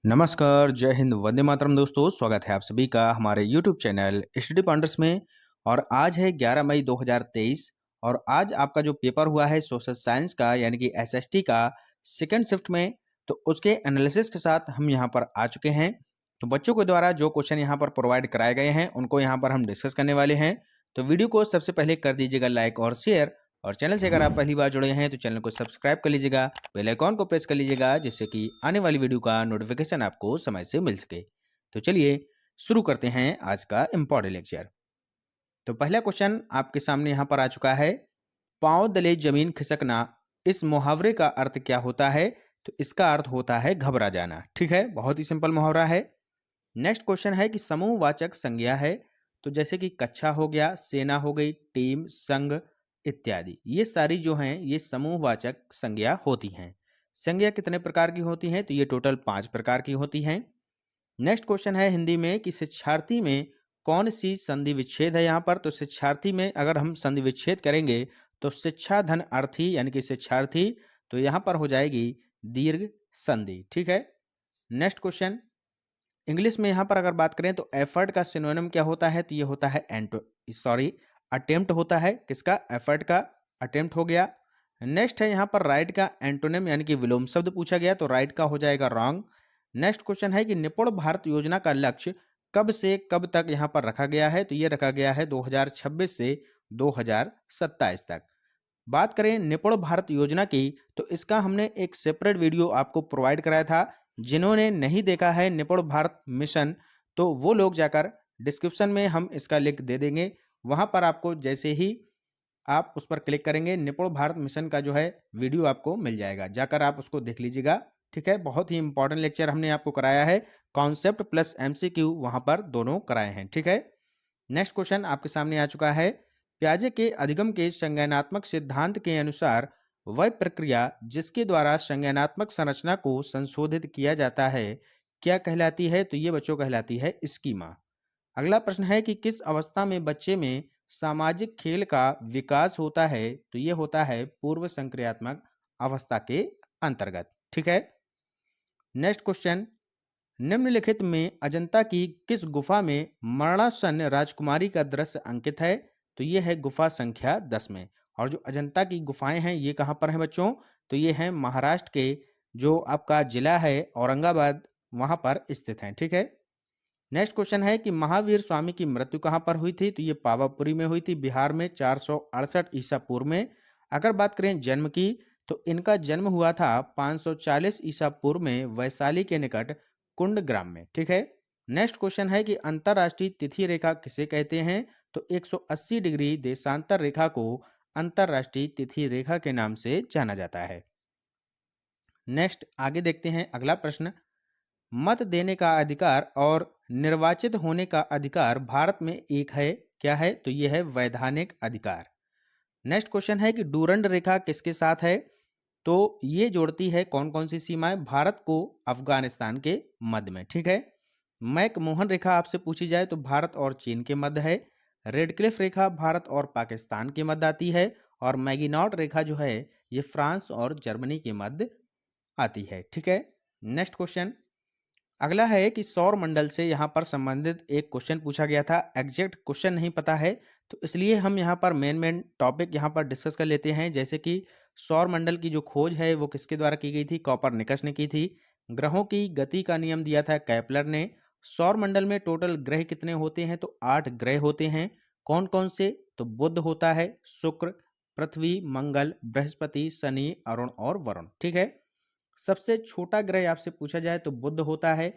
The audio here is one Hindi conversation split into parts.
नमस्कार, जय हिंद, वंदे मातरम दोस्तों। स्वागत है आप सभी का हमारे यूट्यूब चैनल स्टडी पॉइंटर्स में। और आज है 11 मई 2023 और आज आपका जो पेपर हुआ है सोशल साइंस का यानी कि एसएसटी का सेकंड शिफ्ट में, तो उसके एनालिसिस के साथ हम यहाँ पर आ चुके हैं। तो बच्चों के द्वारा जो क्वेश्चन यहाँ पर प्रोवाइड कराए गए हैं उनको यहाँ पर हम डिस्कस करने वाले हैं। तो वीडियो को सबसे पहले कर दीजिएगा लाइक और शेयर, और चैनल से अगर आप पहली बार जुड़े हैं तो चैनल को सब्सक्राइब कर लीजिएगा, बेल आइकॉन को प्रेस कर लीजिएगा, जिससे कि आने वाली वीडियो का नोटिफिकेशन आपको समय से मिल सके। तो चलिए शुरू करते हैं आज का इम्पोर्टेंट लेक्चर। तो पहला क्वेश्चन आपके सामने यहाँ पर आ चुका है। पांव दले जमीन खिसकना, इस मुहावरे का अर्थ क्या होता है? तो इसका अर्थ होता है घबरा जाना। ठीक है, बहुत ही सिंपल मुहावरा है। नेक्स्ट क्वेश्चन है कि समूहवाचक संज्ञा है, तो जैसे कि कक्षा हो गया, सेना हो गई, टीम, संघ इत्यादि, ये सारी जो हैं ये समूहवाचक संज्ञा होती हैं। संज्ञा कितने प्रकार की होती हैं? तो ये टोटल 5 प्रकार की होती हैं। नेक्स्ट क्वेश्चन है हिंदी में कि शिक्षार्थी में कौन सी संधि विच्छेद है यहाँ पर? तो शिक्षार्थी में अगर हम संधि विच्छेद करेंगे तो शिक्षा धन अर्थी यानी कि शिक्षार्थी, तो यहाँ पर हो जाएगी दीर्घ संधि। ठीक है। नेक्स्ट क्वेश्चन इंग्लिश में यहाँ पर अगर बात करें तो एफर्ट का सिनोनिम क्या होता है? तो ये होता है अटेम्प्ट होता है। किसका? एफर्ट का। अटेम्प्ट हो गया। नेक्स्ट है यहाँ पर राइट का एंटोनिम यानी कि विलोम शब्द पूछा गया, तो राइट का हो जाएगा रॉन्ग। नेक्स्ट क्वेश्चन है कि निपुण भारत योजना का लक्ष्य कब से कब तक यहाँ पर रखा गया है? तो ये रखा गया है 2026 से 2027 तक। बात करें निपुण भारत योजना की, तो इसका हमने एक सेपरेट वीडियो आपको प्रोवाइड कराया था। जिन्होंने नहीं देखा है निपुण भारत मिशन, तो वो लोग जाकर डिस्क्रिप्शन में हम इसका लिंक दे देंगे, वहां पर आपको जैसे ही आप उस पर क्लिक करेंगे निपुण भारत मिशन का जो है वीडियो आपको मिल जाएगा, जाकर आप उसको देख लीजिएगा। ठीक है, बहुत ही इंपॉर्टेंट लेक्चर हमने आपको कराया है, कॉन्सेप्ट प्लस एमसीक्यू वहां पर दोनों कराए हैं। ठीक है। नेक्स्ट क्वेश्चन आपके सामने आ चुका है। प्याजे के अधिगम के संज्ञानात्मक सिद्धांत के अनुसार वह प्रक्रिया जिसके द्वारा संज्ञानात्मक संरचना को संशोधित किया जाता है क्या कहलाती है? तो ये बच्चों कहलाती है स्कीमा। अगला प्रश्न है कि किस अवस्था में बच्चे में सामाजिक खेल का विकास होता है? तो ये होता है पूर्व संक्रियात्मक अवस्था के अंतर्गत। ठीक है। नेक्स्ट क्वेश्चन निम्नलिखित में अजंता की किस गुफा में मरणासन्न राजकुमारी का दृश्य अंकित है? तो ये है गुफा संख्या 10 में। और जो अजंता की गुफाएं हैं ये कहाँ पर हैं बच्चों? तो ये हैं महाराष्ट्र के जो आपका जिला है औरंगाबाद, वहां पर स्थित हैं। ठीक है। नेक्स्ट क्वेश्चन है कि महावीर स्वामी की मृत्यु कहाँ पर हुई थी? तो ये पावापुरी में हुई थी, बिहार में 468 ईसा पूर्व में। अगर बात करें जन्म की, तो इनका जन्म हुआ था 540 ईसा पूर्व में वैशाली के निकट कुंड ग्राम में। ठीक है। नेक्स्ट क्वेश्चन है कि अंतरराष्ट्रीय तिथि रेखा किसे कहते हैं? तो 180 डिग्री देशांतर रेखा को अंतरराष्ट्रीय तिथि रेखा के नाम से जाना जाता है। नेक्स्ट आगे देखते हैं अगला प्रश्न। मत देने का अधिकार और निर्वाचित होने का अधिकार भारत में एक है, क्या है? तो यह है वैधानिक अधिकार। नेक्स्ट क्वेश्चन है कि डूरंड रेखा किसके साथ है? तो ये जोड़ती है कौन कौन सी सीमाएं? भारत को अफगानिस्तान के मध्य में। ठीक है। मैकमोहन रेखा आपसे पूछी जाए तो भारत और चीन के मध्य है। रेडक्लिफ रेखा भारत और पाकिस्तान के मध्य आती है। और मैगिनॉट रेखा जो है ये फ्रांस और जर्मनी के मध्य आती है। ठीक है। नेक्स्ट क्वेश्चन अगला है कि सौर मंडल से यहाँ पर संबंधित एक क्वेश्चन पूछा गया था। एग्जैक्ट क्वेश्चन नहीं पता है, तो इसलिए हम यहाँ पर मेन टॉपिक यहाँ पर डिस्कस कर लेते हैं। जैसे कि सौर मंडल की जो खोज है वो किसके द्वारा की गई थी? कॉपरनिकस ने की थी। ग्रहों की गति का नियम दिया था कैपलर ने। सौर मंडल में टोटल ग्रह कितने होते हैं? तो 8 ग्रह होते हैं। कौन कौन से? तो बुध होता है, शुक्र, पृथ्वी, मंगल, बृहस्पति, शनि, अरुण और वरुण। ठीक है। सबसे छोटा ग्रह आपसे पूछा जाए तो बुध होता है।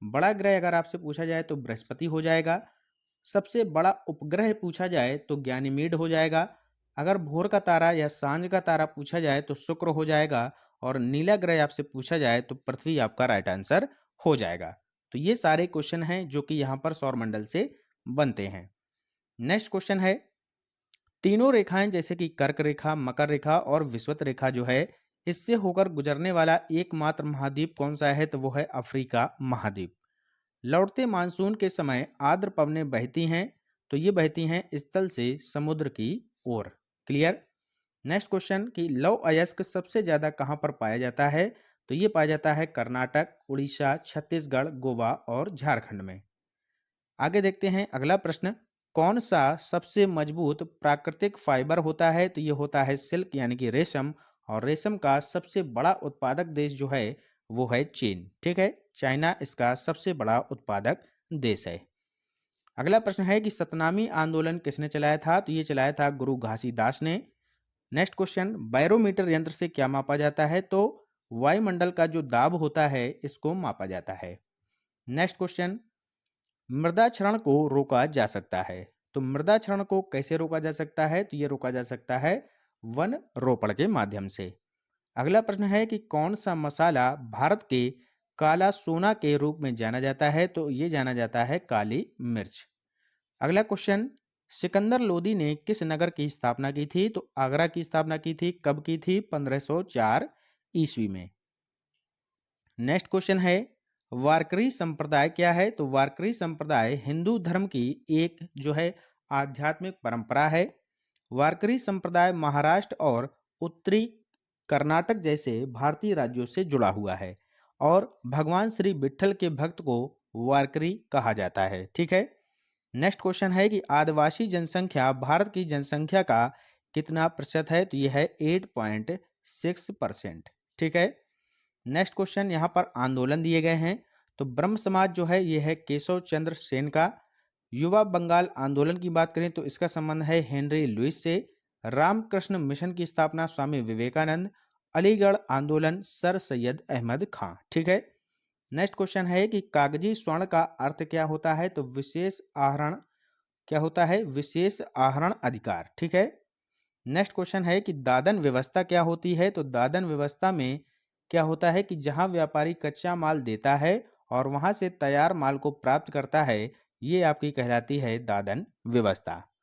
बड़ा ग्रह अगर आपसे पूछा जाए तो बृहस्पति हो जाएगा। सबसे बड़ा उपग्रह पूछा जाए तो गैनीमीड हो जाएगा। अगर भोर का तारा या सांझ का तारा पूछा जाए तो शुक्र हो जाएगा। और नीला ग्रह आपसे पूछा जाए तो पृथ्वी आपका राइट आंसर हो जाएगा। तो ये सारे क्वेश्चन हैं जो कि यहाँ पर सौरमंडल से बनते हैं। नेक्स्ट क्वेश्चन है तीनों रेखाएं जैसे कि कर्क रेखा, मकर रेखा और विषुवत रेखा जो है इससे होकर गुजरने वाला एकमात्र महाद्वीप कौन सा है? तो वो है अफ्रीका महाद्वीप। लौटते मानसून के समय आर्द्र पवनें बहती हैं, तो ये बहती हैं स्थल से समुद्र की ओर। क्लियर। नेक्स्ट क्वेश्चन कि लौह अयस्क सबसे ज्यादा कहां पर पाया जाता है? तो ये पाया जाता है कर्नाटक, उड़ीसा, छत्तीसगढ़, गोवा और झारखंड में। आगे देखते हैं अगला प्रश्न, कौन सा सबसे मजबूत प्राकृतिक फाइबर होता है? तो ये होता है सिल्क यानी कि रेशम, और रेशम का सबसे बड़ा उत्पादक देश जो है वो है चीन। ठीक है, चाइना इसका सबसे बड़ा उत्पादक देश है। अगला प्रश्न है कि सतनामी आंदोलन किसने चलाया था? तो ये चलाया था गुरु घासीदास ने। नेक्स्ट क्वेश्चन, बैरोमीटर यंत्र से क्या मापा जाता है? तो वायुमंडल का जो दाब होता है इसको मापा जाता है। नेक्स्ट क्वेश्चन, मृदा क्षरण को रोका जा सकता है। तो मृदा क्षरण को कैसे रोका जा सकता है? तो ये रोका जा सकता है वन रोपण के माध्यम से। अगला प्रश्न है कि कौन सा मसाला भारत के काला सोना के रूप में जाना जाता है? तो ये जाना जाता है काली मिर्च। अगला क्वेश्चन, सिकंदर लोदी ने किस नगर की स्थापना की थी? तो आगरा की स्थापना की थी। कब की थी? 1504 ईस्वी में। नेक्स्ट क्वेश्चन है, वारकरी संप्रदाय क्या है? तो वारकरी संप्रदाय हिंदू धर्म की एक जो है आध्यात्मिक परंपरा है। वारकरी संप्रदाय महाराष्ट्र और उत्तरी कर्नाटक जैसे भारतीय राज्यों से जुड़ा हुआ है और भगवान श्री विट्ठल के भक्त को वारकरी कहा जाता है। ठीक है। नेक्स्ट क्वेश्चन है कि आदिवासी जनसंख्या भारत की जनसंख्या का कितना प्रतिशत है? तो यह है 8.6%। ठीक है। नेक्स्ट क्वेश्चन, यहाँ पर आंदोलन दिए गए हैं। तो ब्रह्म समाज जो है यह है केशव चंद्र सेन का। युवा बंगाल आंदोलन की बात करें तो इसका संबंध है हेनरी लुइस से। रामकृष्ण मिशन की स्थापना स्वामी विवेकानंद। अलीगढ़ आंदोलन सर सैयद अहमद खां। ठीक है। नेक्स्ट क्वेश्चन है कि कागजी स्वर्ण का अर्थ क्या होता है? तो विशेष आहरण क्या होता है? विशेष आहरण अधिकार। ठीक है। नेक्स्ट क्वेश्चन है कि दादन व्यवस्था क्या होती है? तो दादन व्यवस्था में क्या होता है कि जहां व्यापारी कच्चा माल देता है और वहां से तैयार माल को प्राप्त करता है, ये आपकी कहलाती है दादन व्यवस्था।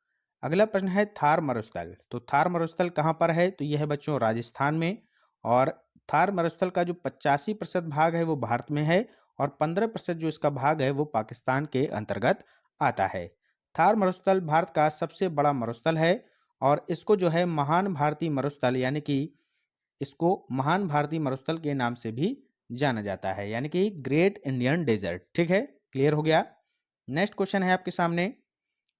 अगला प्रश्न है थार मरुस्थल। तो थार मरुस्थल कहाँ पर है? तो यह है बच्चों राजस्थान में। और थार मरुस्थल का जो 85% भाग है वो भारत में है और 15% जो इसका भाग है वो पाकिस्तान के अंतर्गत आता है। थार मरुस्थल भारत का सबसे बड़ा मरुस्थल है और इसको जो है महान भारतीय मरुस्थल यानी कि इसको महान भारतीय मरुस्थल के नाम से भी जाना जाता है, यानी कि ग्रेट इंडियन डेजर्ट। ठीक है, क्लियर हो गया। नेक्स्ट क्वेश्चन है आपके सामने,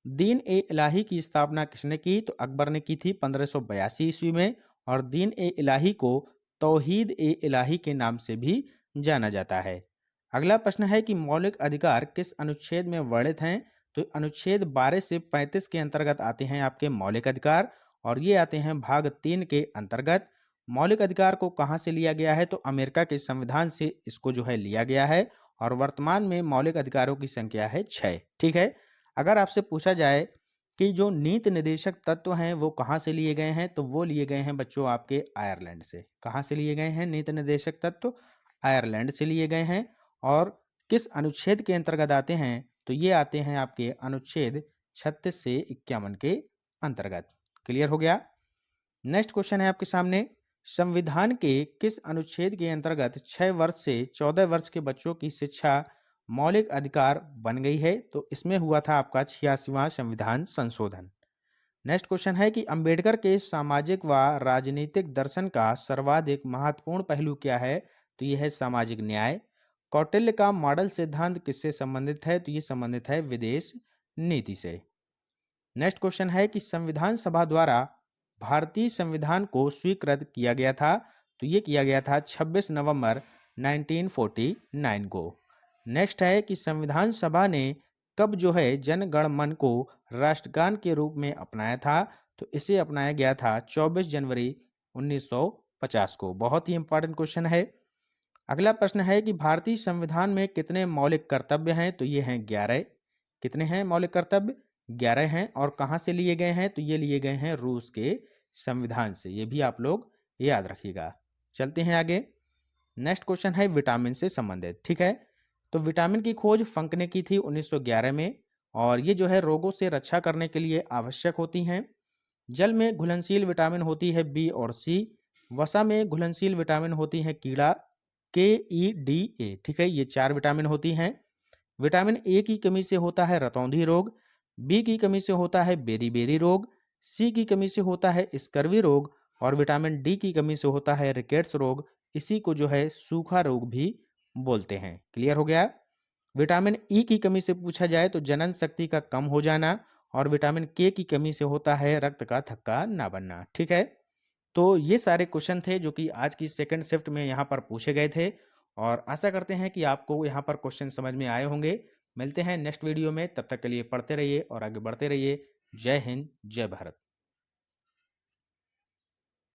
दीन ए इलाही की स्थापना किसने की? तो अकबर ने की थी 1582 ईस्वी में और दीन ए इलाही को तौहीद ए इलाही के नाम से भी जाना जाता है। अगला प्रश्न है कि मौलिक अधिकार किस अनुच्छेद में वर्णित हैं? तो अनुच्छेद 12 से 35 के अंतर्गत आते हैं आपके मौलिक अधिकार और ये आते हैं भाग 3 के अंतर्गत। मौलिक अधिकार को कहाँ से लिया गया है? तो अमेरिका के संविधान से इसको जो है लिया गया है और वर्तमान में मौलिक अधिकारों की संख्या है 6। ठीक है। अगर आपसे पूछा जाए कि जो नीति निर्देशक तत्व हैं वो कहाँ से लिए गए हैं, तो वो लिए गए हैं बच्चों आपके आयरलैंड से। कहाँ से लिए गए हैं नीति निर्देशक तत्व? आयरलैंड से लिए गए हैं। और किस अनुच्छेद के अंतर्गत आते हैं? तो ये आते हैं आपके अनुच्छेद 36 से 51 के अंतर्गत। क्लियर हो गया। नेक्स्ट क्वेश्चन है आपके सामने, संविधान के किस अनुच्छेद के अंतर्गत 6 वर्ष से 14 वर्ष के बच्चों की शिक्षा मौलिक अधिकार बन गई है? तो इसमें हुआ था आपका 86वां संविधान संशोधन। नेक्स्ट क्वेश्चन है कि अंबेडकर के सामाजिक व राजनीतिक दर्शन का सर्वाधिक महत्वपूर्ण पहलू क्या है? तो यह है सामाजिक न्याय। कौटिल्य का मॉडल सिद्धांत किससे संबंधित है? तो ये संबंधित है विदेश नीति से। नेक्स्ट क्वेश्चन है कि संविधान सभा द्वारा भारतीय संविधान को स्वीकृत किया गया था? तो ये किया गया था 26 नवंबर 1949 को। नेक्स्ट है कि संविधान सभा ने कब जो है जन गण मन को राष्ट्रगान के रूप में अपनाया था? तो इसे अपनाया गया था 24 जनवरी 1950 को। बहुत ही इंपॉर्टेंट क्वेश्चन है। अगला प्रश्न है कि भारतीय संविधान में कितने मौलिक कर्तव्य हैं? तो ये हैं 11। कितने हैं मौलिक कर्तव्य? 11 हैं। और कहाँ से लिए गए हैं? तो ये लिए गए हैं रूस के संविधान से। ये भी आप लोग याद रखिएगा। चलते हैं आगे। नेक्स्ट क्वेश्चन है विटामिन से संबंधित। ठीक है, तो विटामिन की खोज फंक ने की थी 1911 में और ये जो है रोगों से रक्षा करने के लिए आवश्यक होती हैं। जल में घुलनशील विटामिन होती है बी और सी। वसा में घुलनशील विटामिन होती है कीड़ा के ई डी ए। ठीक है, ये 4 विटामिन होती हैं। विटामिन ए की कमी से होता है रतौंधी रोग, बी की कमी से होता है बेरी रोग, सी की कमी से होता है स्कर्वी रोग और विटामिन डी की कमी से होता है रिकेट्स रोग। इसी को जो है सूखा रोग भी बोलते हैं। क्लियर हो गया? विटामिन ई की कमी से पूछा जाए तो जनन शक्ति का कम हो जाना, और विटामिन के की कमी से होता है रक्त का थक्का ना बनना। ठीक है? तो ये सारे क्वेश्चन थे जो कि आज की सेकंड शिफ्ट में यहाँ पर पूछे गए थे, और आशा करते हैं कि आपको यहाँ पर क्वेश्चन समझ में आए होंगे। मिलते हैं नेक्स्ट वीडियो में, तब तक के लिए पढ़ते रहिए और आगे बढ़ते रहिए। जय हिंद, जय भारत।